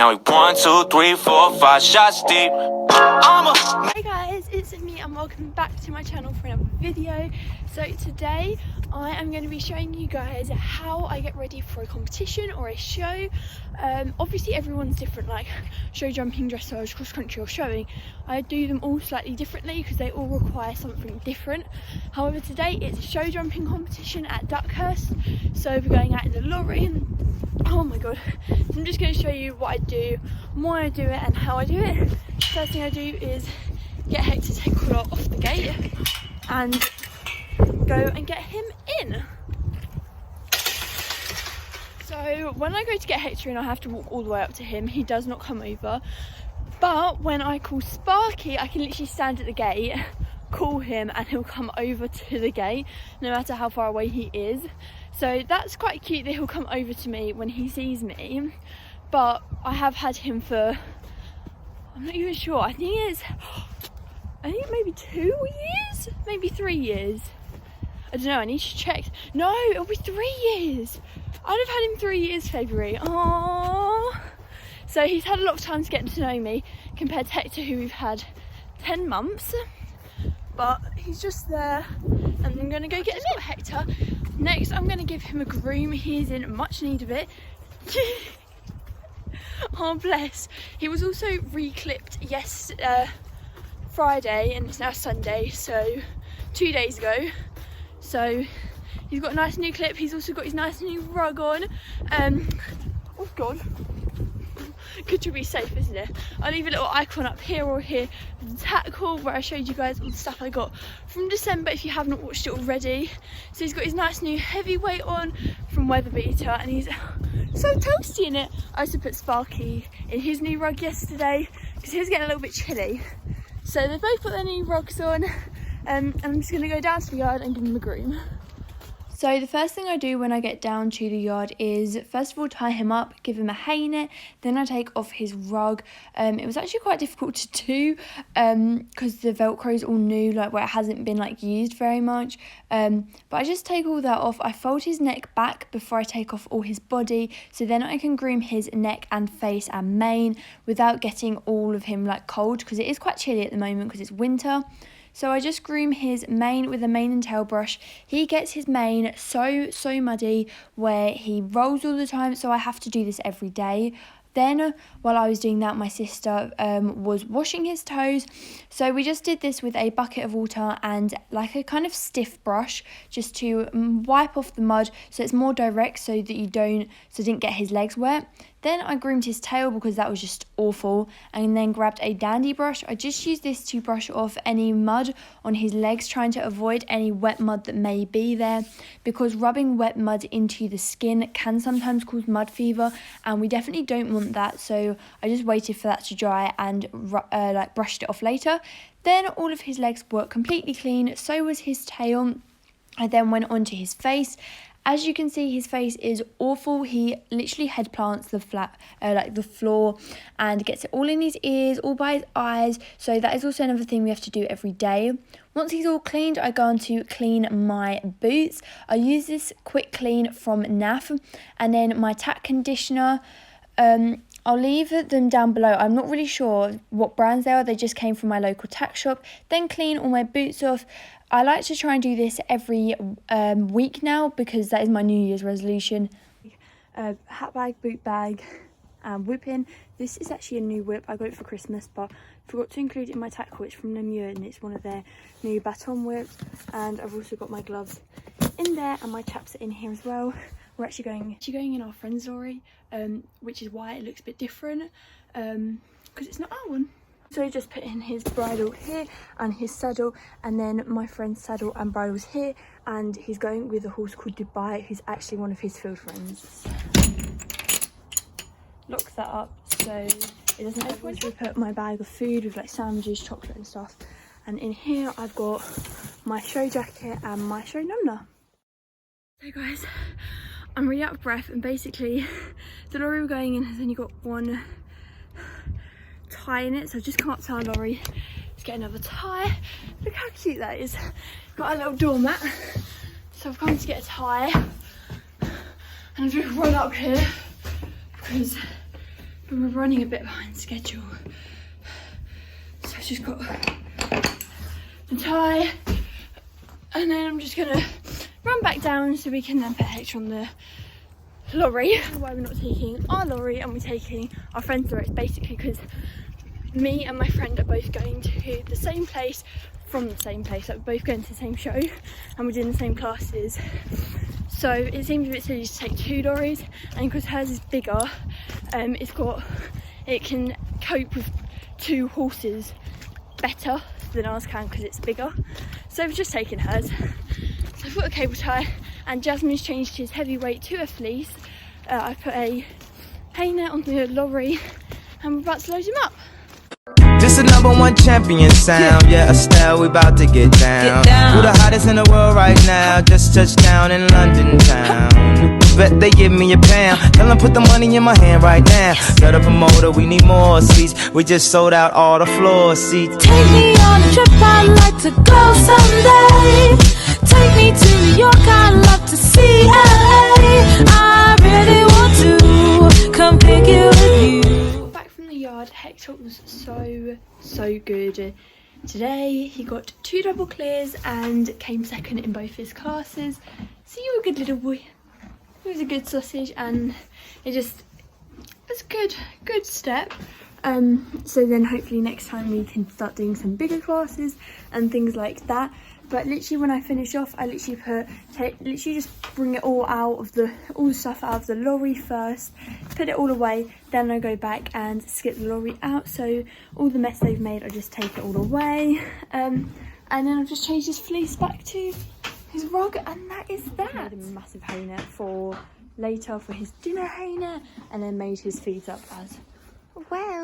Now we 1, 2, 3, 4, 5 shots deep. Hey guys, it's Emmy and welcome back to my channel for another video. So today I am going to be showing you guys how I get ready for a competition or a show. Obviously everyone's different, like show jumping, dressage, cross country or showing. I do them all slightly differently because they all require something different. However, today it's a show jumping competition at Duckhurst. So we're going out in the lorry. Oh my god, so I'm just going to show you what I do, why I do it and how I do it. First thing I do is get Hector to take collar off the gate and go and get him in. So when I go to get Hector in, I have to walk all the way up to him. He does not come over, but when I call Sparky, I can literally stand at the gate, call him and he'll come over to the gate no matter how far away he is. So that's quite cute that he'll come over to me when he sees me. But I have had him for, I'm not even sure, I think maybe 2 years, maybe 3 years. I don't know, I need to check. No, it'll be 3 years. I'd have had him 3 years February. Aww. So he's had a lot of time to get to know me compared to Hector, who we've had 10 months. But he's just there and I'm going to go get him in. Hector. Next I'm going to give him a groom. He's in much need of it. Oh bless. He was also re-clipped Friday and it's now Sunday, so 2 days ago. So he's got a nice new clip. He's also got his nice new rug on. Oh god. Good to be safe, isn't it? I'll leave a little icon up here or here of the Tack haul where I showed you guys all the stuff I got from December if you haven't watched it already. So he's got his nice new heavyweight on from Weather Beater and he's so toasty in it. I also put Sparky in his new rug yesterday because he was getting a little bit chilly. So they both put their new rugs on and I'm just going to go down to the yard and give them a groom. So the first thing I do when I get down to the yard is first of all tie him up, give him a hay net, then I take off his rug. It was actually quite difficult to do because the Velcro is all new, like where it hasn't been like used very much. But I just take all that off. I fold his neck back before I take off all his body, so then I can groom his neck and face and mane without getting all of him like cold, because it is quite chilly at the moment because it's winter. So I just groom his mane with a mane and tail brush. He gets his mane so muddy where he rolls all the time, so I have to do this every day. Then while I was doing that, my sister was washing his toes. So we just did this with a bucket of water and like a kind of stiff brush just to wipe off the mud so it's more direct so that didn't get his legs wet. Then I groomed his tail because that was just awful, and then grabbed a dandy brush. I just used this to brush off any mud on his legs, trying to avoid any wet mud that may be there, because rubbing wet mud into the skin can sometimes cause mud fever and we definitely don't want that. So I just waited for that to dry and brushed it off later. Then all of his legs were completely clean, so was his tail. I then went on to his face. As you can see, his face is awful. He literally head plants the the floor and gets it all in his ears, all by his eyes. So that is also another thing we have to do every day. Once he's all cleaned, I go on to clean my boots. I use this quick clean from NAF and then my Tack conditioner. I'll leave them down below. I'm not really sure what brands they are. They just came from my local Tack shop. Then clean all my boots off. I like to try and do this every week now because that is my New Year's resolution. Hat bag, boot bag and whipping. This is actually a new whip. I got it for Christmas but forgot to include it in my Tack haul. It's from Emmy and it's one of their new baton whips. And I've also got my gloves in there and my chaps are in here as well. We're actually going in our friend's lorry, which is why it looks a bit different because it's not our one. So just put in his bridle here and his saddle, and then my friend's saddle and bridle's here, and he's going with a horse called Dubai, who's actually one of his field friends. Lock that up so it doesn't open. So we put my bag of food with like sandwiches, chocolate and stuff, and in here I've got my show jacket and my show numna. So guys, I'm really out of breath, and basically the lorry we're going in has only got one tie in it, so I've just come up to our lorry to get another tie. Look how cute that is. Got a little doormat, so I've come to get a tie and I've just run up here because and we're running a bit behind schedule. So I've just got the tie, and then I'm just gonna run back down so we can then put Hector on the lorry. Why we're not taking our lorry and we're taking our friend's lorry, it's basically because me and my friend are both going to the same place from the same place, like we're both going to the same show and we're doing the same classes. So it seems a bit silly to take 2 lorries, and because hers is bigger, it can cope with 2 horses better than ours can because it's bigger. So we've just taken hers. So I've got a cable tie, and Jasmine's changed his heavyweight to a fleece. I put a hay net on the lorry and we're about to load him up. This is #1 champion sound. Yeah, Estelle, we about to get down. Who the hottest in the world right now? Just touched down in London town. Bet they give me a pound. Tell them put the money in my hand right now. Set up a motor, we need more seats. We just sold out all the floor seats. Take me on a trip, I'd like to go someday. Take me to New York, I'd love to see LA. I really want to come pick you with you. Hector was so good today. He got 2 double clears and came second in both his classes. So you were a good little boy. He was a good sausage, and it was a good step. So then hopefully next time we can start doing some bigger classes and things like that. But literally when I finish off, I literally just bring it all the stuff out of the lorry first, put it all away, then I go back and skip the lorry out. So all the mess they've made, I just take it all away. And then I've just changed his fleece back to his rug, and that is that. I made a massive hay net for later for his dinner hay net, and then made his feet up as well.